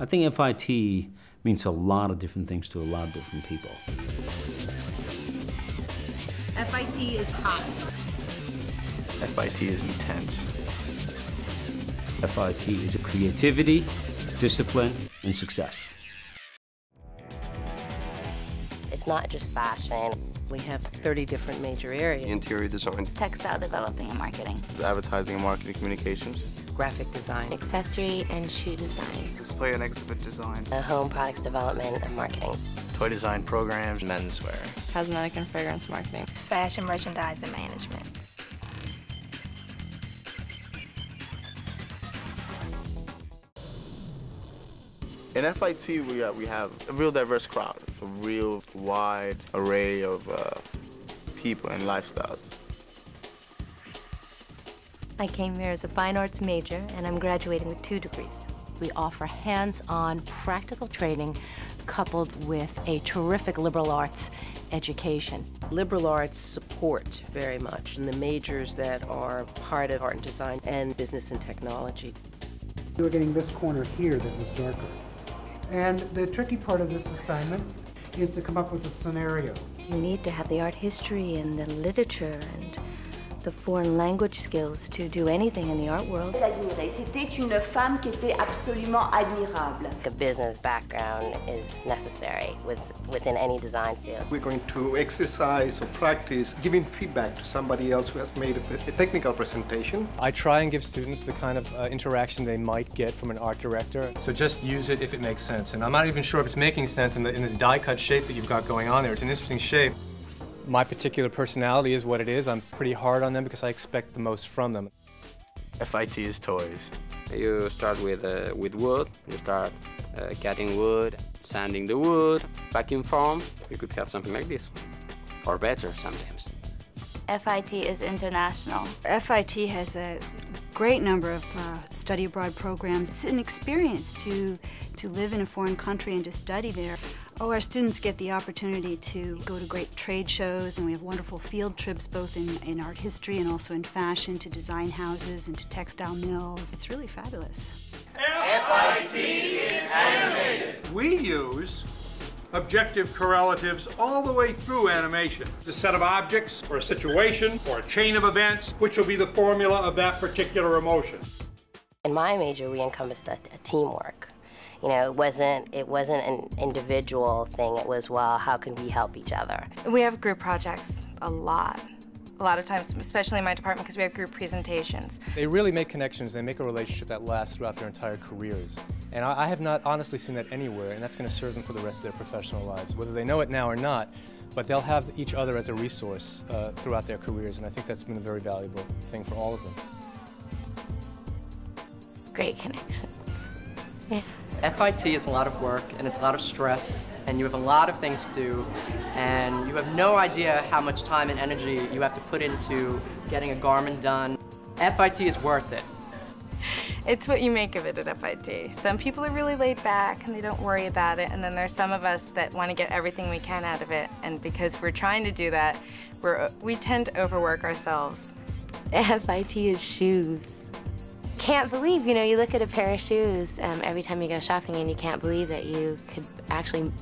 I think FIT means a lot of different things to a lot of different people. FIT is hot. FIT is intense. FIT is creativity, discipline, and success. It's not just fashion. We have 30 different major areas. Interior design. Textile developing and marketing. Advertising and marketing communications. Graphic design. Accessory and shoe design. Display and exhibit design. Home products development and marketing. Toy design programs. Menswear. Cosmetic and fragrance marketing. Fashion merchandising management. In FIT, we have a real diverse crowd, a real wide array of people and lifestyles. I came here as a fine arts major, and I'm graduating with 2 degrees. We offer hands-on practical training coupled with a terrific liberal arts education. Liberal arts support very much in the majors that are part of art and design and business and technology. We were getting this corner here that was darker. And the tricky part of this assignment is to come up with a scenario. You need to have the art history and the literature and the foreign language skills to do anything in the art world. C'était une femme qui était absolument admirable. A business background is necessary within any design field. We're going to exercise or practice giving feedback to somebody else who has made a technical presentation. I try and give students the kind of interaction they might get from an art director. So just use it if it makes sense. And I'm not even sure if it's making sense in this die-cut shape that you've got going on there. It's an interesting shape. My particular personality is what it is. I'm pretty hard on them because I expect the most from them. FIT is toys. You start with wood. You start cutting wood, sanding the wood, vacuum form. You could have something like this, or better sometimes. FIT is international. FIT has a great number of study abroad programs. It's an experience to live in a foreign country and to study there. Oh, our students get the opportunity to go to great trade shows, and we have wonderful field trips both in art history and also in fashion, to design houses and to textile mills. It's really fabulous. FIT is animated. We use objective correlatives all the way through animation. A set of objects, or a situation, or a chain of events, which will be the formula of that particular emotion. In my major, we encompassed a teamwork. You know, it wasn't an individual thing. It was, well, how can we help each other? We have group projects a lot of times, especially in my department, because we have group presentations. They really make connections. They make a relationship that lasts throughout their entire careers. And I have not honestly seen that anywhere, and that's going to serve them for the rest of their professional lives, whether they know it now or not. But they'll have each other as a resource throughout their careers, and I think that's been a very valuable thing for all of them. Great connections. Yeah. FIT is a lot of work, and it's a lot of stress, and you have a lot of things to do, and you have no idea how much time and energy you have to put into getting a garment done. FIT is worth it. It's what you make of it at FIT. Some people are really laid back and they don't worry about it, and then there's some of us that want to get everything we can out of it, and because we're trying to do that, we tend to overwork ourselves. FIT is shoes. Can't believe, you know, you look at a pair of shoes every time you go shopping and you can't believe that you could actually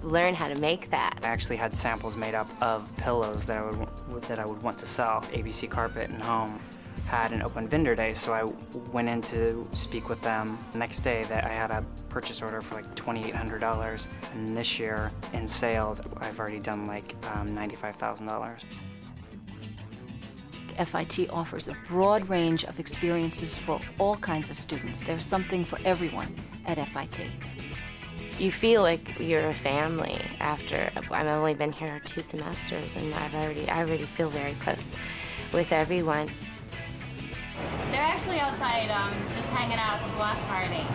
learn how to make that. I actually had samples made up of pillows that I would want to sell. ABC Carpet and Home had an open vendor day, so I went in to speak with them. The next day that I had a purchase order for like $2,800, and this year in sales I've already done like $95,000. FIT offers a broad range of experiences for all kinds of students. There's something for everyone at FIT. You feel like you're a family after. I've only been here 2 semesters, and I already feel very close with everyone. They're actually outside just hanging out at the block party.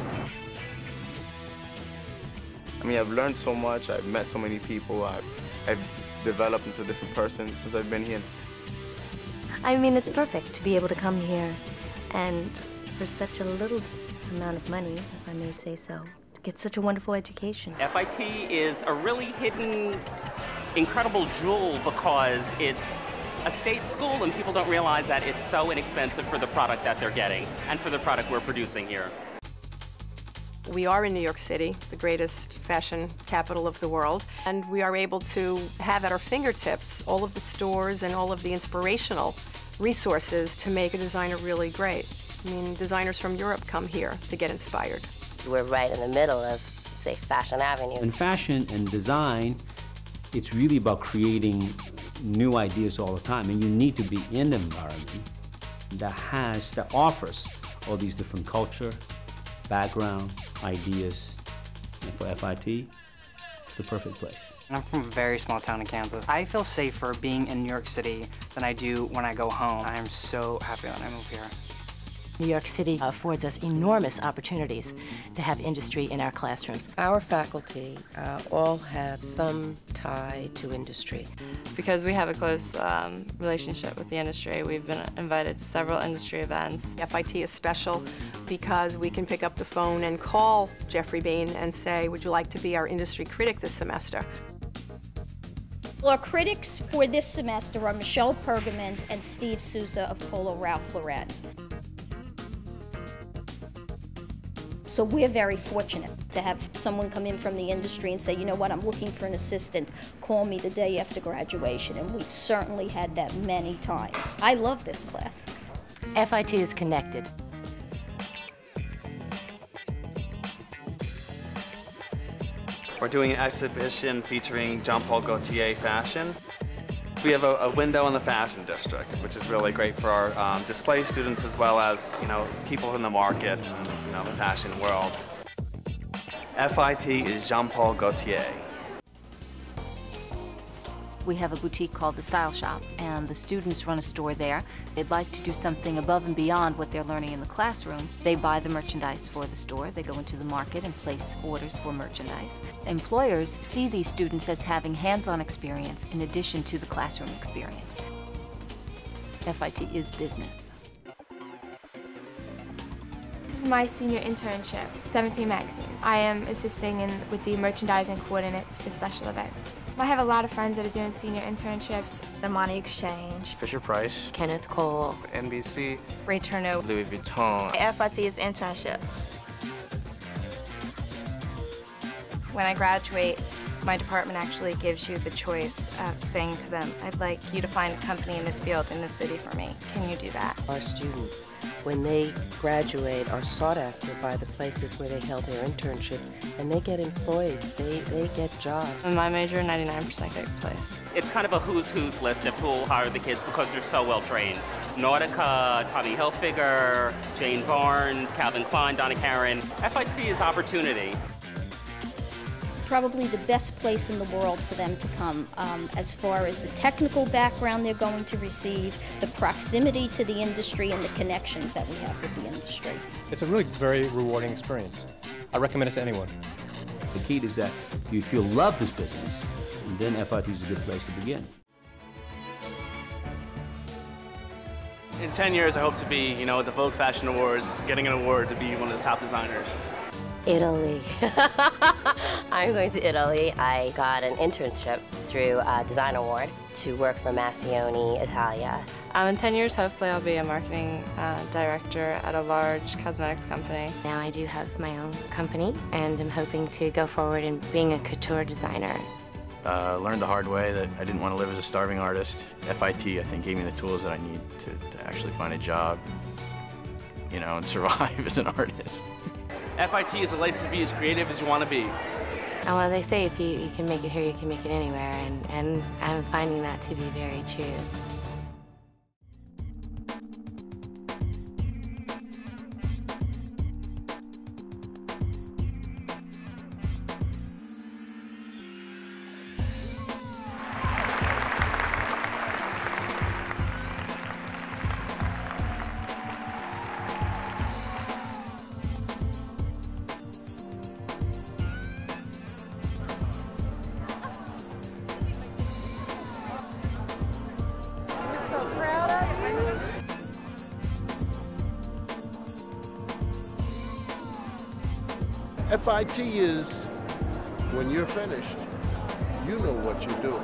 I mean, I've learned so much. I've met so many people. I've developed into a different person since I've been here. I mean, it's perfect to be able to come here and for such a little amount of money, if I may say so, to get such a wonderful education. FIT is a really hidden, incredible jewel because it's a state school and people don't realize that it's so inexpensive for the product that they're getting and for the product we're producing here. We are in New York City, the greatest fashion capital of the world, and we are able to have at our fingertips all of the stores and all of the inspirational resources to make a designer really great. I mean, designers from Europe come here to get inspired. We're right in the middle of, say, Fashion Avenue. In fashion and design, it's really about creating new ideas all the time, and you need to be in an environment that offers all these different culture, background, ideas. And for FIT, it's the perfect place. I'm from a very small town in Kansas. I feel safer being in New York City than I do when I go home. I am so happy when I move here. New York City affords us enormous opportunities to have industry in our classrooms. Our faculty all have some tie to industry. Because we have a close relationship with the industry, we've been invited to several industry events. FIT is special because we can pick up the phone and call Jeffrey Bain and say, would you like to be our industry critic this semester? Well, our critics for this semester are Michelle Pergament and Steve Sousa of Polo Ralph Lauren. So we're very fortunate to have someone come in from the industry and say, you know what, I'm looking for an assistant, call me the day after graduation, and we've certainly had that many times. I love this class. FIT is connected. We're doing an exhibition featuring Jean-Paul Gaultier fashion. We have a window in the fashion district, which is really great for our display students as well as, people in the market and, the fashion world. FIT is Jean-Paul Gaultier. We have a boutique called The Style Shop, and the students run a store there. They'd like to do something above and beyond what they're learning in the classroom. They buy the merchandise for the store. They go into the market and place orders for merchandise. Employers see these students as having hands-on experience in addition to the classroom experience. FIT is business. This is my senior internship, 17 Magazine. I am assisting with the merchandising coordinates for special events. I have a lot of friends that are doing senior internships. The Money Exchange. Fisher Price. Kenneth Cole. NBC. Ray Turno. Louis Vuitton. FIT is internships. When I graduate, my department actually gives you the choice of saying to them, I'd like you to find a company in this field in this city for me. Can you do that? Our students, when they graduate, are sought after by the places where they held their internships, and they get employed, they get jobs. In my major, 99% get placed. It's kind of a who's list of who will hire the kids because they're so well trained. Nautica, Tommy Hilfiger, Jane Barnes, Calvin Klein, Donna Karan. FIT is opportunity. Probably the best place in the world for them to come as far as the technical background they're going to receive, the proximity to the industry, and the connections that we have with the industry. It's a really very rewarding experience. I recommend it to anyone. The key is that you feel love this business, and then FIT is a good place to begin. In 10 years, I hope to be, at the Vogue Fashion Awards, getting an award to be one of the top designers. Italy. I'm going to Italy. I got an internship through Design Award to work for Massioni Italia. In 10 years, hopefully I'll be a marketing director at a large cosmetics company. Now I do have my own company, and I'm hoping to go forward in being a couture designer. Learned the hard way that I didn't want to live as a starving artist. FIT, I think, gave me the tools that I need to actually find a job, and survive as an artist. FIT is a place to be as creative as you want to be. Well, they say if you can make it here, you can make it anywhere, and I'm finding that to be very true. FIT is, when you're finished, you know what you're doing.